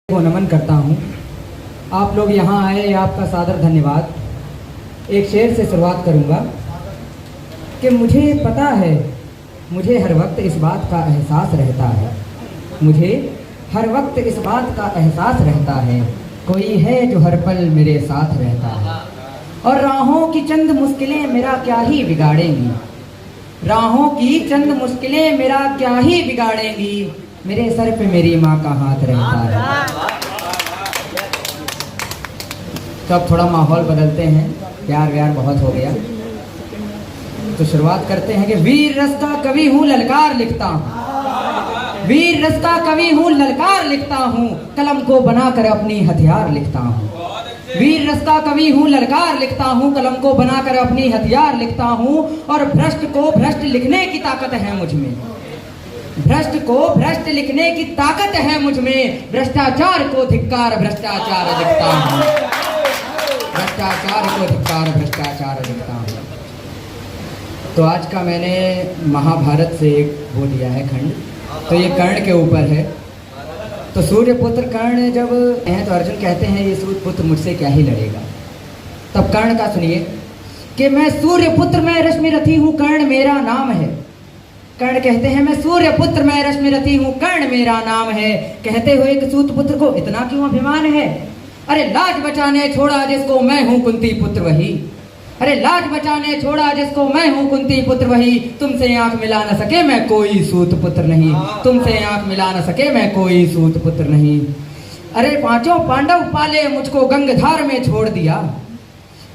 को नमन करता हूँ। आप लोग यहाँ आए, आपका सादर धन्यवाद। एक शेर से शुरुआत करूँगा कि मुझे पता है, मुझे हर वक्त इस बात का एहसास रहता है, मुझे हर वक्त इस बात का एहसास रहता है, कोई है जो हर पल मेरे साथ रहता है। और राहों की चंद मुश्किलें मेरा क्या ही बिगाड़ेंगी, राहों की चंद मुश्किलें मेरा क्या ही बिगाड़ेंगी, मेरे सर पे मेरी माँ का हाथ रहता है। तो अब थोड़ा माहौल बदलते हैं, प्यार व्यार बहुत हो गया, तो शुरुआत करते हैं कि वीर रस का कवि हूँ, ललकार लिखता हूँ, वीर रस का कवि हूँ, ललकार लिखता हूँ, कलम को बनाकर अपनी हथियार लिखता हूँ। वीर रस का कवि हूँ, ललकार लिखता हूँ, कलम को बनाकर अपनी हथियार लिखता हूँ। और भ्रष्ट को भ्रष्ट लिखने की ताकत है मुझ में, भ्रष्ट को भ्रष्ट लिखने की ताकत है मुझ में, भ्रष्टाचार को धिक्कार भ्रष्टाचार लिखता हूँ, भ्रष्टाचार को धिक्कार भ्रष्टाचार लिखता हूँ। तो आज का मैंने महाभारत से एक वो दिया है खंड, तो ये कर्ण के ऊपर है। तो सूर्यपुत्र कर्ण जब हैं तो अर्जुन कहते हैं ये सूर्यपुत्र मुझसे क्या ही लड़ेगा। तब कर्ण का सुनिए कि मैं सूर्यपुत्र मैं रश्मि रथी हूँ, कर्ण मेरा नाम है। कर्ण कहते हैं मैं सूर्यपुत्र मैं रश्मि रथी हूँ, कर्ण मेरा नाम है। कहते हुए कि सूतपुत्र को इतना क्यों अभिमान है, अरे लाज बचाने छोड़ा जिसको मैं हूँ कुंती पुत्र वही, अरे लाज बचाने छोड़ा जिसको मैं हूँ कुंती पुत्र वही, तुमसे आंख मिला न सके मैं कोई सूत पुत्र नहीं, तुमसे आंख मिला न सके मैं कोई सूत पुत्र नहीं। अरे पांचों पांडव पाले मुझको गंगधार में छोड़ दिया।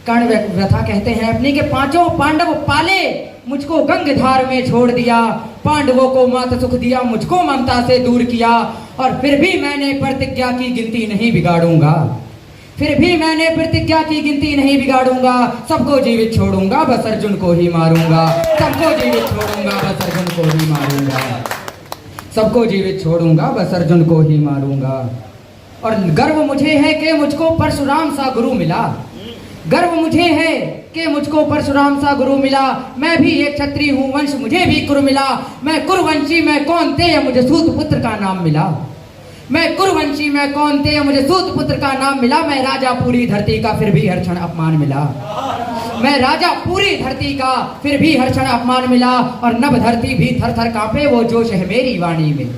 कर्ण व्यथा कहते हैं अपनी के पांचों पांडव पाले मुझको गंगधार में छोड़ दिया, पांडवों को मात सुख दिया, मुझको ममता से दूर किया। और फिर भी मैंने प्रतिज्ञा की गिनती नहीं बिगाड़ूंगा, फिर भी मैंने प्रतिज्ञा की गिनती नहीं बिगाड़ूंगा, सबको जीवित छोड़ूंगा बस अर्जुन को ही मारूंगा, सबको जीवित छोड़ूंगा बस अर्जुन को ही मारूंगा, सबको जीवित छोड़ूंगा बस अर्जुन को ही मारूंगा। और गर्व मुझे है कि मुझको परशुराम सा गुरु मिला, गर्व मुझे है कि मुझको परशुराम सा गुरु मिला। मैं भी एक क्षत्रिय हूँ, वंश मुझे भी कुरु मिला, मैं कुरुवंशी मैं कौन थे मुझे सूत पुत्र का नाम मिला, मैं कुरुवंशी मैं कौन थे मुझे सूत पुत्र का नाम मिला। मैं राजा पूरी धरती का फिर भी हर क्षण अपमान मिला, मैं राजा पूरी धरती का फिर भी हर क्षण अपमान मिला। और नभ धरती भी थर थर कांपे वो जोश है मेरी वाणी में,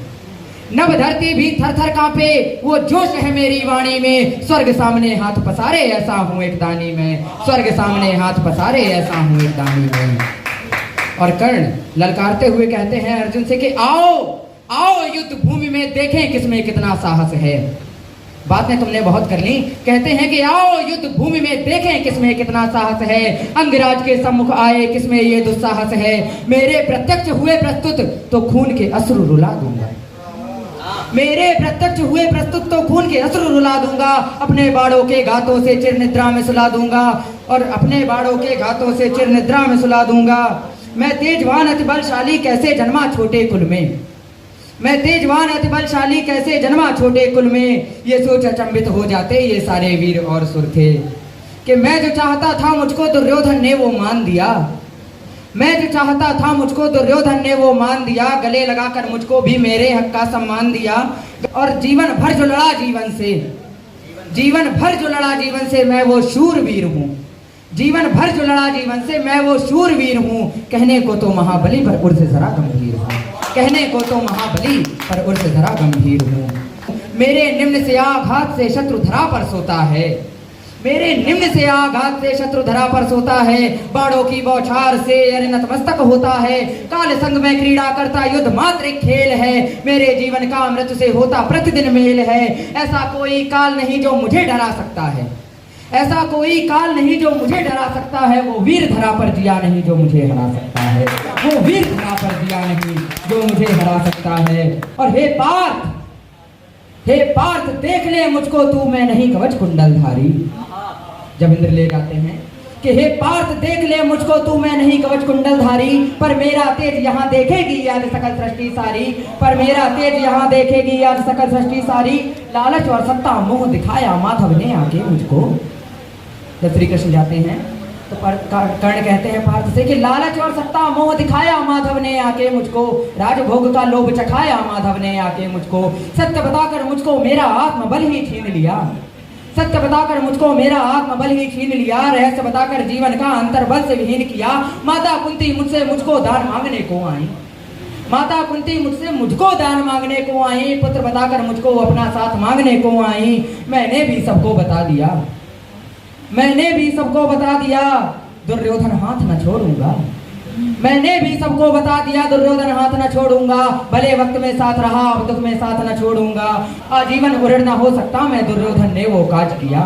नभ धरती भी थर थर कांपे वो जोश है मेरी वाणी में। स्वर्ग सामने हाथ पसारे ऐसा हूँ एक दानी में, स्वर्ग सामने हाथ पसारे ऐसा हूँ एक दानी में। और कर्ण ललकारते हुए कहते हैं अर्जुन से कि आओ आओ युद्ध भूमि में देखें किसमें कितना साहस है। बातें तुमने बहुत कर ली, कहते हैं कि आओ युद्ध भूमि में देखें किसमें कितना साहस है। अंगराज के सम्मुख आए किसमें ये दुस्साहस है, मेरे प्रत्यक्ष हुए प्रस्तुत तो खून के अश्रु रुला दूंगा, मेरे प्रत्यक्ष हुए प्रस्तुत तो खून के अश्रु रुला दूंगा। अपने बाड़ों के घातों से चिर निद्रा में सुला दूंगा, और अपने बाड़ों के घातों से चिर निद्रा में सुला दूंगा। मैं तेजवान अति बलशाली कैसे जन्मा छोटे कुल में, मैं तेजवान अति बलशाली कैसे जन्मा छोटे कुल में। ये सोच अचंभित हो जाते ये सारे वीर और सुर थे कि मैं जो चाहता था मुझको दुर्योधन ने वो मान दिया, मैं जो चाहता था मुझको दुर्योधन ने वो मान दिया। गले लगाकर मुझको भी मेरे हक का सम्मान दिया, और जीवन भर जो लड़ा जीवन से, जीवन भर जो लड़ा जीवन से मैं वो शूरवीर हूँ, जीवन भर जो लड़ा जीवन से मैं वो शूरवीर हूँ। कहने को तो महाबली पर उर्स जरा गंभीर हूँ, कहने को तो महाबली पर उर्स जरा गंभीर हूँ। मेरे निम्न से आघात से शत्रु धरा पर सोता है, मेरे निम्न से आघात से शत्रु धरा पर सोता है। बाड़ों की बौछार से अरे नतमस्तक होता है, काल संग में क्रीड़ा करता युद्ध मात्र एक खेल है। मेरे जीवन का मृत्यु से होता प्रतिदिन मेल है, ऐसा कोई काल नहीं जो मुझे डरा सकता है, ऐसा कोई काल नहीं जो मुझे डरा सकता है। वो वीर धरा पर जिया नहीं जो मुझे हरा सकता है, वो वीर धरा पर जिया नहीं जो मुझे हरा सकता है। और हे पार्थ देख ले मुझको तू मैं नहीं कवच कुंडलधारी। जब इंद्र ले जाते हैं कि हे पार्थ देख ले मुझको तू मैं नहीं कवच कुंडलधारी, पर मेरा तेज यहाँ देखेगी याद सकल सृष्टि सारी, पर मेरा तेज यहाँ देखेगी याद सकल सृष्टि सारी। लालच और सत्ता मोह दिखाया माधव ने आके मुझको। जब श्री कृष्ण जाते हैं तो कर्ण कहते हैं पार्थ से कि लालच और सत्ता मोह दिखाया माधव ने आके मुझको, राजभोग का लोभ चखाया माधव ने आके मुझको, सत्य बताकर मुझको मेरा आत्मबल ही छीन लिया, सत्य बताकर मुझको मेरा आत्मबल ही छीन लिया, रहस्य बताकर जीवन का अंतर्बल से विहीन किया। माता कुंती मुझसे मुझको दान मांगने को आई, माता कुंती मुझसे मुझको दान मांगने को आई, पुत्र बताकर मुझको अपना साथ मांगने को आई। मैंने भी सबको बता दिया, मैंने भी सबको बता दिया, दुर्योधन हाथ न छोड़ूंगा, मैंने भी सबको बता दिया, दुर्योधन हाथ न छोड़ूंगा, भले वक्त में साथ रहा अब दुख में साथ न छोड़ूंगा। आजीवन उऋण न हो सकता मैं, दुर्योधन ने वो काज किया,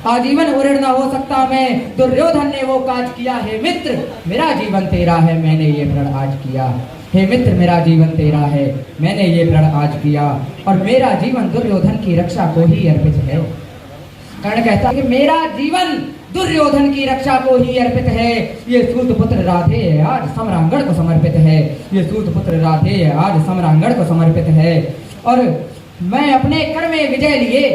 आजीवन उऋण न हो सकता मैं, दुर्योधन ने वो काज किया। हे मित्र मेरा जीवन तेरा है, मैंने ये प्रण आज किया, हे मित्र मेरा जीवन तेरा है, मैंने ये प्रण आज किया, और मेरा जीवन दुर्योधन की रक्षा को ही अर्पित है। कर्ण कहता है कि मेरा जीवन दुर्योधन की रक्षा को ही अर्पित है। ये सूत पुत्र राधे आज सम्रांगण को समर्पित है, ये सूत पुत्र राधे आज सम्रांगण को समर्पित है। और मैं अपने कर में विजय लिए,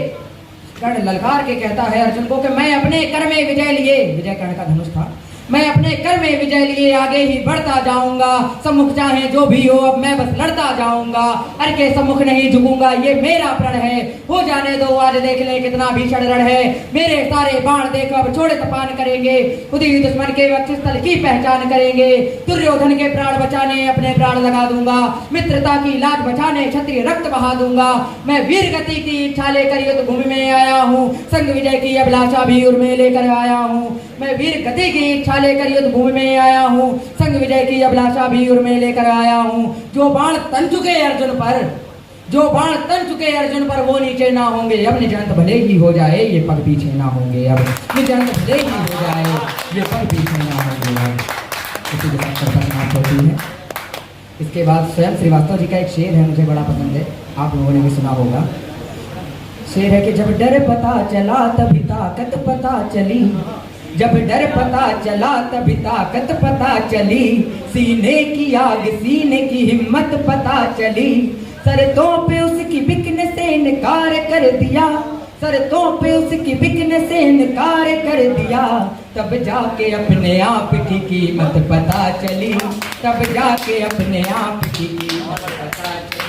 कर्ण ललकार के कहता है अर्जुन को कि मैं अपने कर में विजय लिए, विजय कर्ण का धनुष था, मैं अपने कर में विजय लिए आगे ही बढ़ता जाऊंगा, सम्मुख चाहे जो भी हो अब मैं बस लड़ता जाऊंगा, अर के सम्मुख नहीं झुकूंगा, ये मेरा प्रण है। हो जाने दो आज देख ले कितना भीषण रण है, मेरे सारे बाण देख अब छोड़े तपान करेंगे, खुद ही दुश्मन के वक्षस्थल की पहचान करेंगे। दुर्योधन के प्राण बचाने अपने प्राण लगा दूंगा, मित्रता की लाज बचाने क्षत्रिय रक्त बहा दूंगा। मैं वीर गति की इच्छा लेकर युद्ध भूमि में आया हूँ, संग विजय की अभिलाषा भी उर में लेकर आया हूँ। मैं वीर गति की इच्छा लेकर युद्ध भूमि में आया हूँ, संग विजय की अभिलाषा भी उर में लेकर आया हूँ। जो बाण तन चुके अर्जुन पर, जो बाण तन चुके अर्जुन पर वो नीचे ना होंगे, अब निजंत भले ही हो जाए ये पग पीछे ना होंगे, अब निजंत भले ही हो जाए ये पग पीछे ना होंगे। इसी के साथ समाप्त होती है। इसके बाद स्वयं श्रीवास्तव जी का एक शेर है, मुझे बड़ा पसंद है, आप लोगों ने भी सुना होगा। शेर है कि जब डर पता चला तभी ताकत पता चली, जब डर पता चला तभी ताकत पता चली, सीने की आग सीने की हिम्मत पता चली, शर्तों पे उसकी बिकने से इनकार कर दिया, शर्तों पे उसकी बिकने से इनकार कर दिया, तब जाके अपने आप की कीमत पता चली, तब जाके अपने आप की कीमत पता चली।